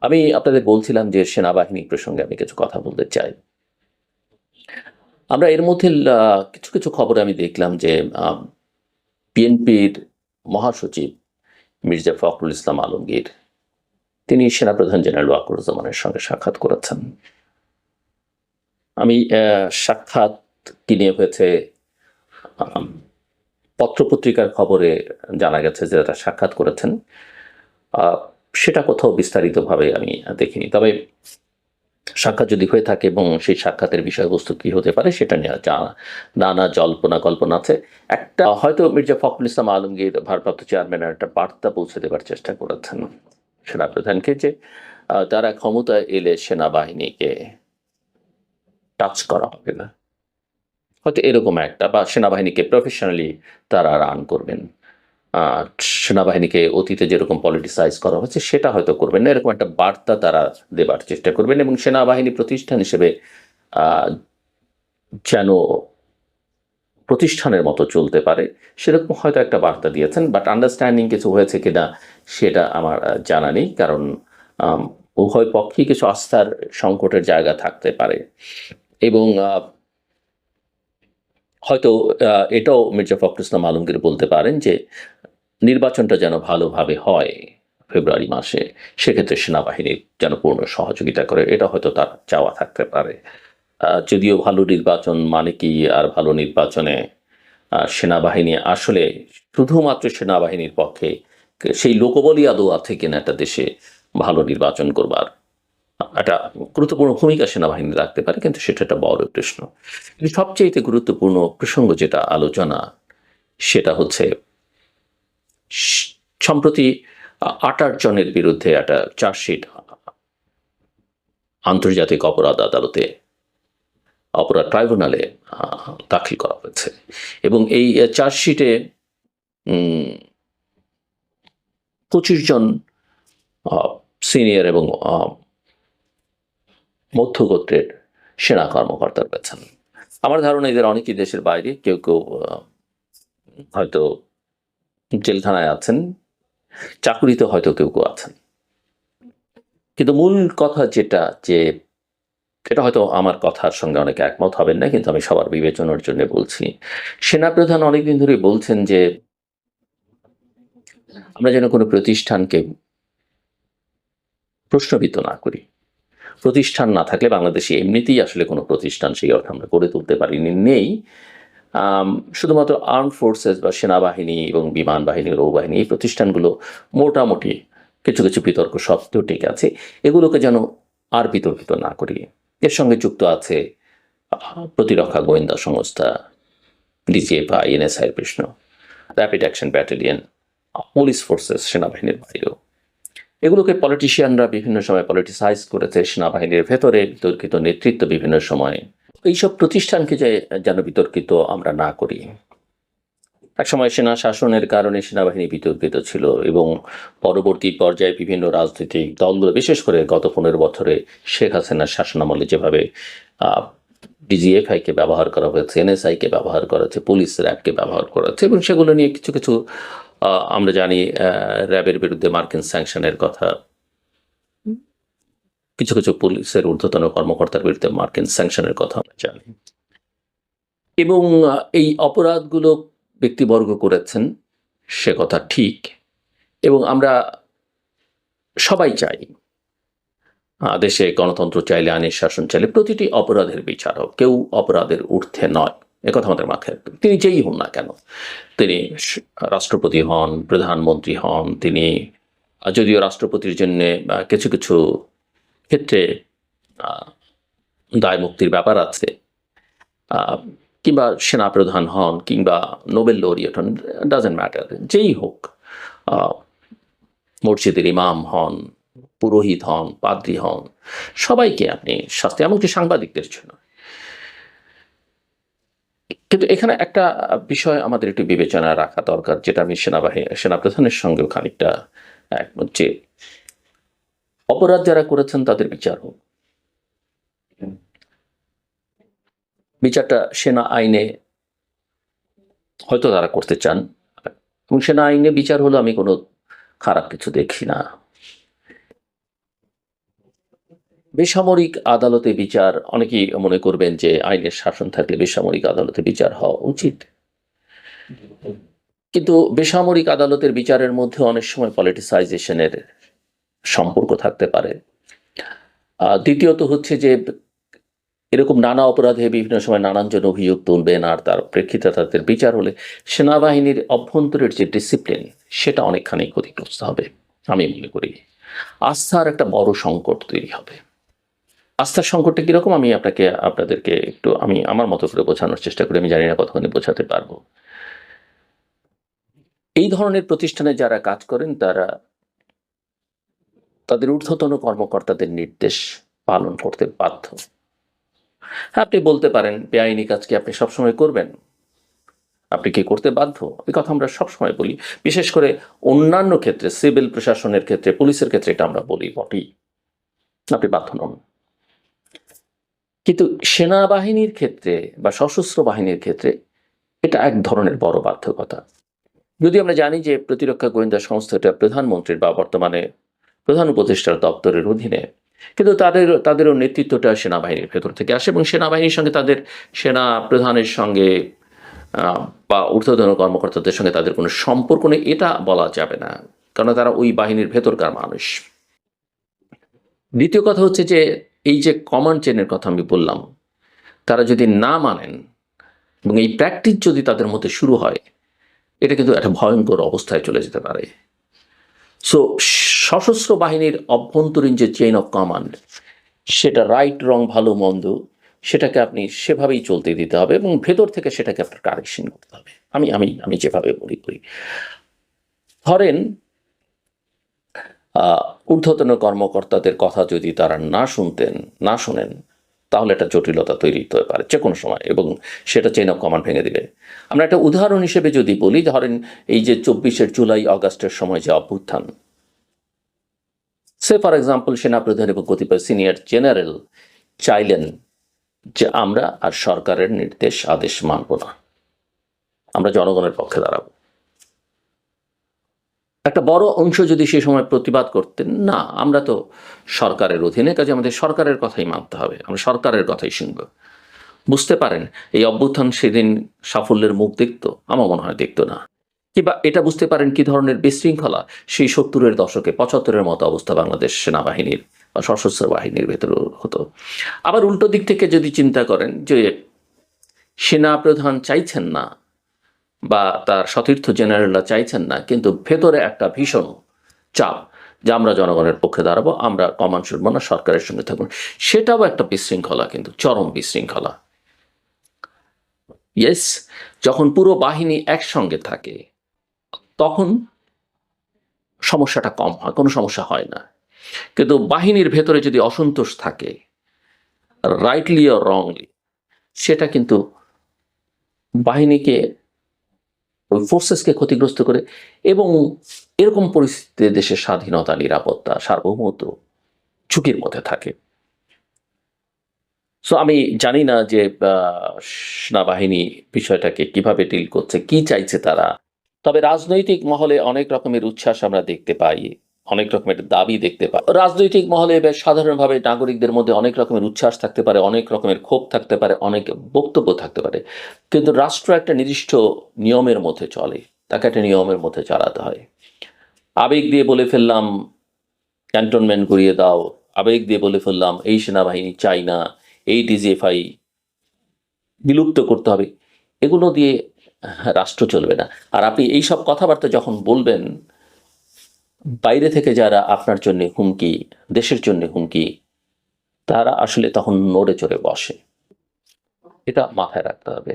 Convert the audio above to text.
আমি আপনাদের বলছিলাম যে সেনাবাহিনী প্রসঙ্গে আমি কিছু কথা বলতে চাই। আমরা এর মধ্যে কিছু খবরে আমি দেখলাম যে বিএনপির মহাসচিব মির্জা ফখরুল ইসলাম আলমগীর তিনি সেনাপ্রধান জেনারেল ওয়াকারুজ্জামানের সঙ্গে সাক্ষাৎ করেছেন। আমি সাক্ষাৎ কি নিয়ে হয়েছে আম পত্র-পত্রিকার খবরে জানা গেছে যে তারা সাক্ষাৎ করেছেন। আ সেটা কোথাও বিস্তারিতভাবে আমি দেখিনি। তবে সাক্ষাৎ যদি হয়ে থাকে এবং সেই সাক্ষাতের বিষয়বস্তু কি হতে পারে সেটা নিয়ে নানা জল্পনা কল্পনা আছে। একটা হয়তো মির্জা ফখরুল ইসলাম আলমগীর ভারপ্রাপ্ত চেয়ারম্যানের একটা বার্তা পৌঁছে দেবার চেষ্টা করেছেন সেনাপ্রধানকে যে তারা ক্ষমতায় এলে সেনাবাহিনীকে টাচ করা হবে না। হয়তো এরকম একটা বা সেনাবাহিনীকে প্রফেশনালি তারা রান করবেন। আ সেনাবাহিনীকে অতীতে যেরকম পলিটিসাইজ করা হয়েছে সেটা হয়তো করবেন না। এরকম একটা বার্তা তারা দেবার চেষ্টা করবেন এবং সেনাবাহিনী প্রতিষ্ঠান হিসেবে আ যেন প্রতিষ্ঠানের মতো চলতে পারে, সেরকম হয়তো একটা বার্তা দিয়েছেন। বাট আন্ডারস্ট্যান্ডিং কিছু হয়েছে কিনা সেটা আমার জানা নেই। কারণ আম উভয় পক্ষেই কিছু আস্থার সংকটের জায়গা থাকতে পারে এবং হয়তো এটাও মির্জা ফখরুল ইসলাম আলমগীর বলতে পারেন যে, নির্বাচনটা যেন ভালোভাবে হয় ফেব্রুয়ারি মাসে, সেক্ষেত্রে সেনাবাহিনীর যেন পূর্ণ সহযোগিতা করে। এটা হয়তো তার চাওয়া থাকতে পারে। যদিও ভালো নির্বাচন মানে কি আর ভালো নির্বাচনে সেনাবাহিনী আসলে শুধুমাত্র সেনাবাহিনীর পক্ষে সেই লোকবলই আদৌ আছে কিনা একটা দেশে ভালো নির্বাচন করবার একটা গুরুত্বপূর্ণ ভূমিকা সেনাবাহিনী রাখতে পারে, কিন্তু সেটা একটা বড় প্রশ্ন। কিন্তু সবচাইতে গুরুত্বপূর্ণ প্রসঙ্গ যেটা আলোচনা সেটা হচ্ছে স- সম্প্রতি 28 জনের বিরুদ্ধে একটা চার্জশিট আন্তর্জাতিক অপরাধ আদালতে অপরাধ ট্রাইব্যুনালে দাখিল করা হয়েছে এবং এই চার্জশিটে 25 জন সিনিয়র এবং মধ্যগোত্রের সেনা কর্মকর্তা রয়েছেন। আমার ধারণা এদের অনেকেই দেশের বাইরে, কেউ কেউ হয়তো জেলখানায় আছেন, চাকুরিতে হয়তো কেউ কেউ আছেন। কিন্তু মূল কথা যেটা যে এটা হয়তো আমার কথার সঙ্গে অনেকে একমত হবেন না, কিন্তু আমি সবার বিবেচনার জন্য বলছি। সেনাপ্রধান অনেকদিন ধরে বলছেন যে আমরা যেন কোনো প্রতিষ্ঠানকে প্রশ্নবিদ্ধ না করি। প্রতিষ্ঠান না থাকলে বাংলাদেশে এমনিতেই আসলে কোনো প্রতিষ্ঠান সেই অর্থে আমরা গড়ে তুলতে পারিনি, নেই। আম শুধুমাত্র আর্মড ফোর্সেস বা সেনাবাহিনী এবং বিমান বাহিনী, নৌবাহিনী এই প্রতিষ্ঠানগুলো মোটামুটি কিছু বিতর্ক সত্ত্বেও টিকে আছে। এগুলোকে যেন আর বিতর্কিত না করি। এর সঙ্গে যুক্ত আছে প্রতিরক্ষা গোয়েন্দা সংস্থা, ডিজিএফআই, এনএসআই এর প্রশ্ন, rapid action battalion, police forces সেনাবাহিনীর বাইরেও। এগুলোকে পলিটিশিয়ানরা বিভিন্ন সময় পলিটিসাইজ করেছে সেনাবাহিনীর ভেতরে, বিতর্কিত নেতৃত্ব বিভিন্ন সময়ে। এইসব প্রতিষ্ঠানকে যেন বিতর্কিত আমরা না করি। একসময় সেনা শাসনের কারণে সেনাবাহিনী বিতর্কিত ছিল এবং পরবর্তী পর্যায়ে বিভিন্ন রাজনৈতিক দলগুলো, বিশেষ করে গত 15 বছরে শেখ হাসিনার শাসনামলে যেভাবে ডিজিএফআইকে ব্যবহার করা হয়েছে, এনএসআইকে ব্যবহার করা হয়েছে, পুলিশ র্যাবকে ব্যবহার করা হচ্ছে এবং সেগুলো নিয়ে কিছু আমরা জানি র্যাবের বিরুদ্ধে মার্কিন স্যাংশনের কথা, কিছু পুলিশের ঊর্ধ্বতন কর্মকর্তার বিরুদ্ধে মার্কিন স্যাংশনের কথা আমরা জানি এবং এই অপরাধগুলো ব্যক্তিবর্গ করেছেন, সে কথা ঠিক। এবং আমরা সবাই চাই দেশে গণতন্ত্র চাইলে, আইনের শাসন চাইলে প্রতিটি অপরাধের বিচার হোক, কেউ অপরাধের ঊর্ধ্বে নয়, একথা আমাদের মাথায় রাখতে হবে। তিনি যেই হন না কেন, তিনি রাষ্ট্রপতি হন, প্রধানমন্ত্রী হন, তিনি যদিও রাষ্ট্রপতির জন্য কিছু ক্ষেত্রে দায় মুক্তির ব্যাপার আছে, কিংবা সেনাপ্রধান হন, কিংবা নোবেল লরিয়েট হন, ডাজেন্ট ম্যাটার, যেই হোক, মসজিদের ইমাম হন, পুরোহিত হন, পাদ্রী হন, সবাইকে আপনি শাস্তি, এমনকি সাংবাদিকদের জন্য। কিন্তু এখানে একটা বিষয় আমাদের একটু বিবেচনায় রাখা দরকার, যেটা আমি সেনাপ্রধানের সঙ্গেও খানিকটা একমত, যে অপরাধ যারা করেছেন তাদের বিচার হোক। বিচারটা সেনা আইনে হয়তো তারা করতে চান এবং সেনা আইনে বিচার হলো আমি কোনো খারাপ কিছু দেখি না। বেসামরিক আদালতে বিচার, অনেকেই মনে করবেন যে আইনের শাসন থাকলে বেসামরিক আদালতে বিচার হওয়া উচিত, কিন্তু বেসামরিক আদালতের বিচারের মধ্যে অনেক সময় পলিটিসাইজেশনের সম্পর্ক থাকতে পারে। দ্বিতীয়ত হচ্ছে যে এরকম নানা অপরাধে বিভিন্ন সময় নানানজন অভিযোগ তুলবেন, আর তার প্রেক্ষিতে তাদের বিচার হলে সেনাবাহিনীর অভ্যন্তরের যে ডিসিপ্লিন সেটা অনেকখানি ক্ষতিগ্রস্ত হবে। আমি মনে করি আস্থার একটা বড় সংকট তৈরি হবে। আস্থার সংকটটা কিরকম আমি আপনাদেরকে একটু আমি আমার মতো করে বোঝানোর চেষ্টা করি, আমি জানি না কতখানি বোঝাতে পারবো। এই ধরনের প্রতিষ্ঠানে যারা কাজ করেন তারা তাদের ঊর্ধ্বতন কর্মকর্তাদের নির্দেশ পালন করতে বাধ্য। আপনি বলতে পারেন বেআইনি কাজ কি আপনি সবসময় করবেন, আপনি কি করতে বাধ্য, এই কথা আমরা সবসময় বলি, বিশেষ করে অন্যান্য ক্ষেত্রে সিভিল প্রশাসনের ক্ষেত্রে, পুলিশের ক্ষেত্রে এটা আমরা বলি বটেই, আপনি বাধ্য নন। কিন্তু সেনাবাহিনীর ক্ষেত্রে বা সশস্ত্র বাহিনীর ক্ষেত্রে এটা এক ধরনের বড় বাধ্যকতা। যদি আমরা জানি যে প্রতিরক্ষা গোয়েন্দা সংস্থাটা প্রধানমন্ত্রীর বা বর্তমানে প্রধান উপদেষ্টার দপ্তরের অধীনে, কিন্তু তাদেরও নেতৃত্বটা সেনাবাহিনীর ভেতর থেকে আসে, এবং সেনাবাহিনীর সঙ্গে তাদের সেনা প্রধানের সঙ্গে বা ঊর্ধ্বতন কর্মকর্তাদের সঙ্গে তাদের কোনো সম্পর্ক নেই, এটা বলা যাবে না, কারণ তারা ওই বাহিনীর ভেতরকার মানুষ। দ্বিতীয় কথা হচ্ছে যে এই যে কমান্ড চেনের কথা আমি বললাম, তারা যদি না মানেন এবং এই প্র্যাকটিস যদি তাদের মধ্যে শুরু হয়, এটা কিন্তু একটা ভয়ঙ্কর অবস্থায় চলে যেতে পারে। সো সশস্ত্র বাহিনীর অভ্যন্তরীণ যে চেইন অফ কমান্ড, সেটা রাইট রং ভালো মন্দ সেটাকে আপনি সেভাবেই চলতে দিতে হবে, এবং ভেতর থেকে সেটাকে আপনার কারেকশন করতে হবে। আমি আমি আমি যেভাবে মনে করি, ধরেন ঊর্ধ্বতন কর্মকর্তাদের কথা যদি তারা না শোনেন, তাহলে একটা জটিলতা তৈরি হতে পারে যে কোনো সময়, এবং সেটা চেইন অফ কমান্ড ভেঙে দিবে। আমরা একটা উদাহরণ হিসেবে যদি বলি, ধরেন এই যে 24শে জুলাই আগস্টের সময় যে অভ্যুত্থান, সে ফর এক্সাম্পল সেনাপ্রধান এবং কতিপয় সিনিয়র জেনারেল চাইলেন যে আমরা আর সরকারের নির্দেশ আদেশ মানব না, আমরা জনগণের পক্ষে দাঁড়াবো। একটা বড় অংশ যদি সে সময় প্রতিবাদ করতেন, না আমরা তো সরকারের অধীনে, কাজে আমাদের সরকারের কথাই মানতে হবে, আমরা সরকারের কথাই শুনব, বুঝতে পারেন এই অভ্যুত্থান সেদিন সাফল্যের মুখ দেখতো? আমার মনে হয় দেখতো না। কিংবা এটা বুঝতে পারেন কি ধরনের বিশৃঙ্খলা সেই 70-এর দশকে 75-এর মতো অবস্থা বাংলাদেশ সেনাবাহিনীর বা সশস্ত্র বাহিনীর ভেতরে হতো। আবার উল্টো দিক থেকে যদি চিন্তা করেন যে সেনা প্রধান চাইছেন না বা তার সতীর্থ জেনারেলরা চাইছেন না, কিন্তু ভেতরে একটা ভীষণ চাপ যে আমরা জনগণের পক্ষে দাঁড়াবো, আমরা কমান্ড শুনবো না, সরকারের সঙ্গে থাকবো, সেটাও একটা বিশৃঙ্খলা, কিন্তু চরম বিশৃঙ্খলা। ইয়েস, যখন পুরো বাহিনী একসঙ্গে থাকে তখন সমস্যাটা কম হয়, কোনো সমস্যা হয় না। কিন্তু বাহিনীর ভেতরে যদি অসন্তোষ থাকে, রাইটলি অর রংলি, সেটা কিন্তু বাহিনীকে, ওই ফোর্সেসকে ক্ষতিগ্রস্ত করে, এবং এরকম পরিস্থিতিতে দেশের স্বাধীনতা, নিরাপত্তা, সার্বভৌমত্ব ঝুঁকির মধ্যে থাকে। সো আমি জানি না যে সেনাবাহিনী বিষয়টাকে কিভাবে ডিল করছে, কি চাইছে তারা। তবে রাজনৈতিক মহলে অনেক রকমের উচ্ছ্বাস আমরা দেখতে পাই, অনেক রকমের দাবি দেখতে পাই। রাজনৈতিক মহলে বেশ সাধারণভাবে নাগরিকদের মধ্যে অনেক রকমের উচ্ছ্বাস থাকতে পারে, অনেক রকমের ক্ষোভ থাকতে পারে, অনেক বক্তব্য থাকতে পারে, কিন্তু রাষ্ট্র একটা নির্দিষ্ট নিয়মের মধ্যে চলে, তাকে একটা নিয়মের মধ্যে চালাতে হয়। আবেগ দিয়ে বলে ফেললাম ক্যান্টনমেন্ট গড়িয়ে দাও, আবেগ দিয়ে বলে ফেললাম এই সেনাবাহিনী চাই না, এই ডিজিএফআই বিলুপ্ত করতে হবে, এগুলো দিয়ে রাষ্ট্র চলবে না। আর আপনি এই সব কথাবার্তা যখন বলবেন, বাইরে থেকে যারা আপনার জন্য হুমকি, দেশের জন্য হুমকি, তারা আসলে তখন নড়ে চড়ে বসে। এটা মাথায় রাখতে হবে।